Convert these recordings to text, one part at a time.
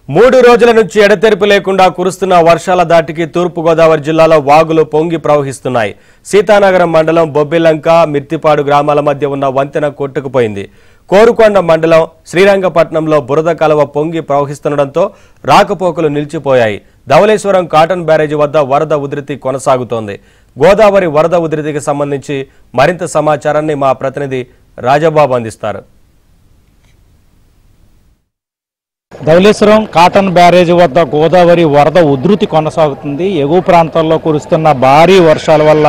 మూడు రోజుల నుంచి ఎడతెరిపి లేకుండా కురుస్తున్న వర్షాల దాటికి తూర్పు గోదావరి జిల్లాలో వాగులు పొంగి ప్రవహిస్తున్నాయి. సీతానగరం మండలం బొబ్బిలంక మిర్తిపాడు గ్రామాల మధ్య ఉన్న వంతెన కొట్టుకుపోయింది. కోరుకొండ మండలం శ్రీరంగపట్నంలో బురద కలవ పొంగి ప్రవహిస్తుండటంతో రాకపోకలు నిలిచిపోయాయి. ధవళేశ్వరం కాటన్ బ్యారేజీ వద్ద వరద ఉధృతి కొనసాగుతోంది. గోదావరి వరద ఉధృతికి సంబంధించి మరింత సమాచారాన్ని మా ప్రతినిధి రాజబాబు అందిస్తారు. ధవళేశ్వరం కాటన్ బ్యారేజీ వద్ద గోదావరి వరద ఉధృతి కొనసాగుతుంది. ఎగువ ప్రాంతాల్లో కురుస్తున్న భారీ వర్షాల వల్ల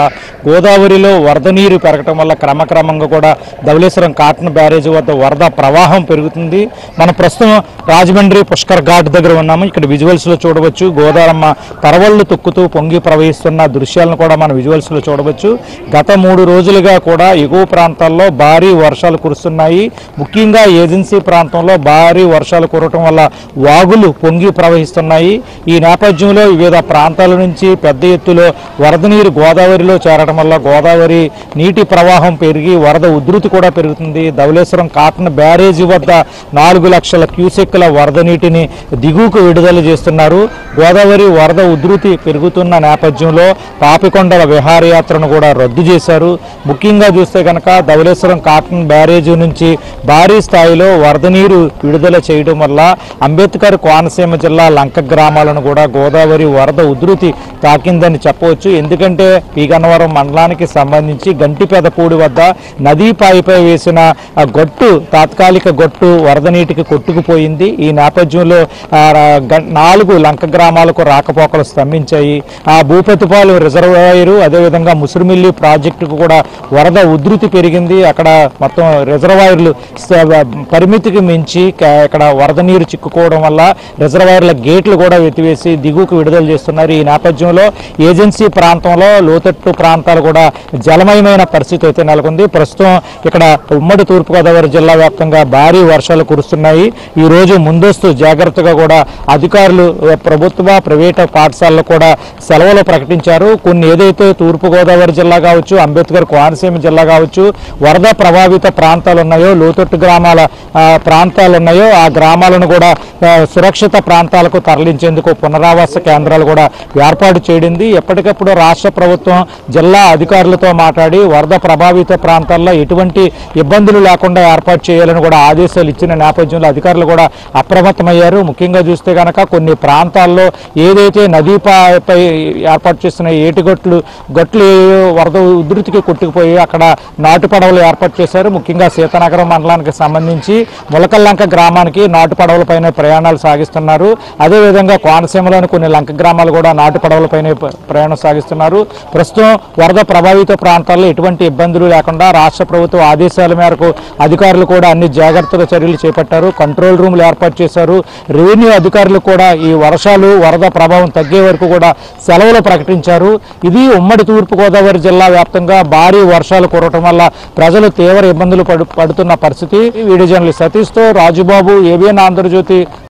గోదావరిలో వరద నీరు పెరగటం వల్ల క్రమక్రమంగా కూడా ధవళేశ్వరం కాటన్ బ్యారేజీ వద్ద వరద ప్రవాహం పెరుగుతుంది. మనం ప్రస్తుతం రాజమండ్రి పుష్కర్ ఘాట్ దగ్గర ఉన్నాము. ఇక్కడ విజువల్స్లో చూడవచ్చు గోదావరమ్మ పరవళ్లు తొక్కుతూ పొంగి ప్రవహిస్తున్న దృశ్యాలను కూడా మనం విజువల్స్లో చూడవచ్చు. గత 3 రోజులుగా కూడా ఎగువ ప్రాంతాల్లో భారీ వర్షాలు కురుస్తున్నాయి. ముఖ్యంగా ఏజెన్సీ ప్రాంతంలో భారీ వర్షాలు కురవటం వల్ల వాగులు పొంగి ప్రవహిస్తున్నాయి. ఈ నేపథ్యంలో వివిధ ప్రాంతాల నుంచి పెద్ద ఎత్తులో వరద నీరు గోదావరిలో చేరడం వల్ల గోదావరి నీటి ప్రవాహం పెరిగి వరద ఉధృతి కూడా పెరుగుతుంది. ధవళేశ్వరం కాటన్ బ్యారేజీ వద్ద 4 లక్షల క్యూసెక్కుల వరద నీటిని దిగువకు విడుదల చేస్తున్నారు. గోదావరి వరద ఉధృతి పెరుగుతున్న నేపథ్యంలో పాపికొండల విహారయాత్రను కూడా రద్దు చేశారు. ముఖ్యంగా చూస్తే కనుక ధవళేశ్వరం కాటన్ బ్యారేజీ నుంచి భారీ స్థాయిలో వరద నీరు విడుదల చేయడం వల్ల అంబేద్కర్ కోనసీమ జిల్లా లంక గ్రామాలను కూడా గోదావరి వరద ఉధృతి తాకిందని చెప్పవచ్చు. ఎందుకంటే పీగన్నవరం మండలానికి సంబంధించి గంటిపెదపూడి వద్ద నదీపాయిపై వేసిన గొట్టు తాత్కాలిక గొట్టు వరద నీటికి కొట్టుకుపోయింది. ఈ నేపథ్యంలో 4 లంక గ్రామాలకు రాకపోకలు స్తంభించాయి. ఆ భూపతిపాలెం రిజర్వాయరు అదేవిధంగా ముసురుమిల్లి ప్రాజెక్టుకు కూడా వరద ఉధృతి పెరిగింది. అక్కడ మొత్తం రిజర్వాయర్లు పరిమితికి మించి ఇక్కడ వరద నీరు చిక్కుకోవడం వల్ల రిజర్వాయర్ల గేట్లు కూడా ఎత్తివేసి దిగువకు విడుదల చేస్తున్నారు. ఈ నేపథ్యంలో ఏజెన్సీ ప్రాంతంలో లోతట్టు ప్రాంతాలు కూడా జలమయమైన పరిస్థితి అయితే నెలకొంది. ప్రస్తుతం ఇక్కడ ఉమ్మడి తూర్పుగోదావరి జిల్లా వ్యాప్తంగా భారీ వర్షాలు కురుస్తున్నాయి. ఈ రోజు ముందస్తు జాగ్రత్తగా కూడా అధికారులు ప్రభుత్వ ప్రైవేటు పాఠశాలలు కూడా సెలవులు ప్రకటించారు. కొన్ని ఏదైతే తూర్పుగోదావరి జిల్లా కావచ్చు, అంబేద్కర్ కోనసీమ జిల్లా కావచ్చు, వరద ప్రభావిత ప్రాంతాలు ఉన్నాయో, లోతట్టు గ్రామాల ప్రాంతాలు ఉన్నాయో ఆ గ్రామాలను కూడా సురక్షిత ప్రాంతాలకు తరలించేందుకు పునరావాస కేంద్రాలు కూడా ఏర్పాటు చేయడింది. ఎప్పటికప్పుడు రాష్ట్ర ప్రభుత్వం జిల్లా అధికారులతో మాట్లాడి వరద ప్రభావిత ప్రాంతాల్లో ఎటువంటి ఇబ్బందులు లేకుండా ఏర్పాటు చేయాలని కూడా ఆదేశాలు ఇచ్చిన నేపథ్యంలో అధికారులు కూడా అప్రమత్తమయ్యారు. ముఖ్యంగా చూస్తే కనుక కొన్ని ప్రాంతాల్లో ఏదైతే నదీపై ఏర్పాటు చేస్తున్న ఏటిగొట్లు వరద ఉధృతికి కొట్టుకుపోయి అక్కడ నాటు పడవలు ఏర్పాటు చేశారు. ముఖ్యంగా సీతానగరం మండలానికి సంబంధించి ములకల్లంక గ్రామానికి నాటు పడవలపైన ప్రయాణాలు సాగిస్తున్నారు. అదేవిధంగా కోనసీమలోని కొన్ని లంక గ్రామాలు కూడా నాటు పడవలపైన ప్రయాణం సాగిస్తున్నారు. ప్రస్తుతం వరద ప్రభావిత ప్రాంతాల్లో ఎటువంటి ఇబ్బందులు లేకుండా రాష్ట్ర ప్రభుత్వ ఆదేశాల మేరకు అధికారులు కూడా అన్ని జాగ్రత్తగా చర్యలు చేపట్టారు. కంట్రోల్ రూమ్లు ఏర్పాటు చేశారు. రెవెన్యూ అధికారులు కూడా ఈ వర్షాలు వరద ప్రభావం తగ్గే వరకు కూడా సెలవులు ప్రకటించారు. ఇది ఉమ్మడి తూర్పుగోదావరి జిల్లా వ్యాప్తంగా భారీ వర్షాలు కురవటం వల్ల ప్రజలు తీవ్ర ఇబ్బందులు పడుతున్న పరిస్థితి. వీడియో జర్నలిస్ట్ సతీష్తో రాజుబాబు, ఏబిఎన్ ఆంధ్రజ్యోతి,